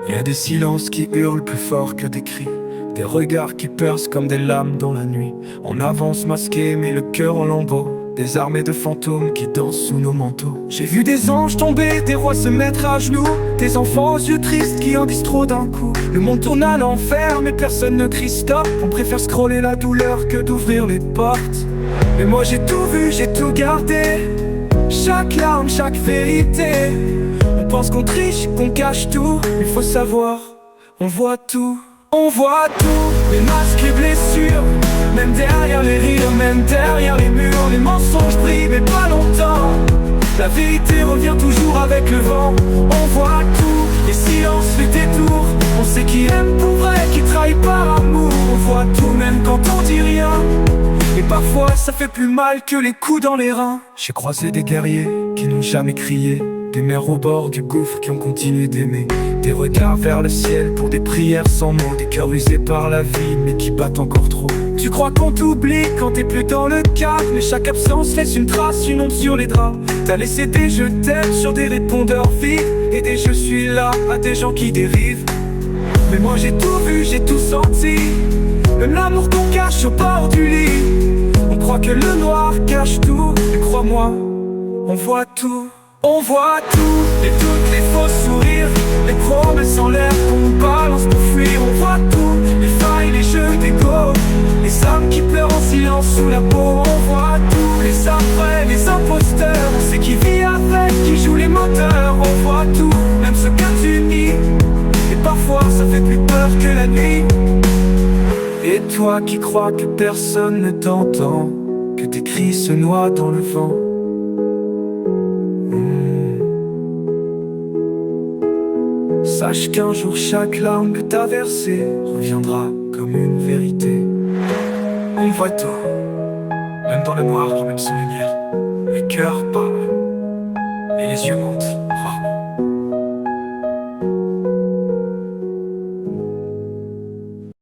Y a des silences qui hurlent plus fort que des cris, des regards qui percent comme des lames dans la nuit. On avance masqué mais le cœur en lambeaux, des armées de fantômes qui dansent sous nos manteaux. J'ai vu des anges tomber, des rois se mettre à genoux, des enfants aux yeux tristes qui en disent trop d'un coup. Le monde tourne à l'enfer mais personne ne crie stop. On préfère scroller la douleur que d'ouvrir les portes. Mais moi j'ai tout vu, j'ai tout gardé, chaque larme, chaque vérité. On pense qu'on triche, qu'on cache tout, il faut savoir, on voit tout. On voit tout, les masques, les blessures, même derrière les rires, même derrière les murs. Les mensonges brillent mais pas longtemps, la vérité revient toujours avec le vent. On voit tout, les silences, les détours. On sait qui aime pour vrai, qui trahit par amour. On voit tout même quand on dit rien, et parfois ça fait plus mal que les coups dans les reins. J'ai croisé des guerriers qui n'ont jamais crié, des mères au bord du gouffre qui ont continué d'aimer, des regards vers le ciel pour des prières sans mots, des cœurs usés par la vie mais qui battent encore trop. Tu crois qu'on t'oublie quand t'es plus dans le cadre, mais chaque absence laisse une trace, une ombre sur les draps. T'as laissé des je t'aime sur des répondeurs vides, et des je suis là à des gens qui dérivent. Mais moi j'ai tout vu, j'ai tout senti, même l'amour qu'on cache au bord du lit. On croit que le noir cache tout, mais crois-moi, on voit tout. On voit tout, les doutes, les faux sourires, les promesses en l'air qu'on balance pour fuir. On voit tout, les failles, les jeux d'ego, les âmes qui pleurent en silence sous la peau. On voit tout, les après, les imposteurs. On sait qui vit avec, qui joue les moteurs. On voit tout, même ce que tu nies, et parfois ça fait plus peur que la nuit. Et toi qui crois que personne ne t'entend, que tes cris se noient dans le vent. Sache qu'un jour chaque larme que t'as versée reviendra comme une vérité. On voit tout, même dans le noir, même sans lumière. Le cœur parle et les yeux mentent rarement.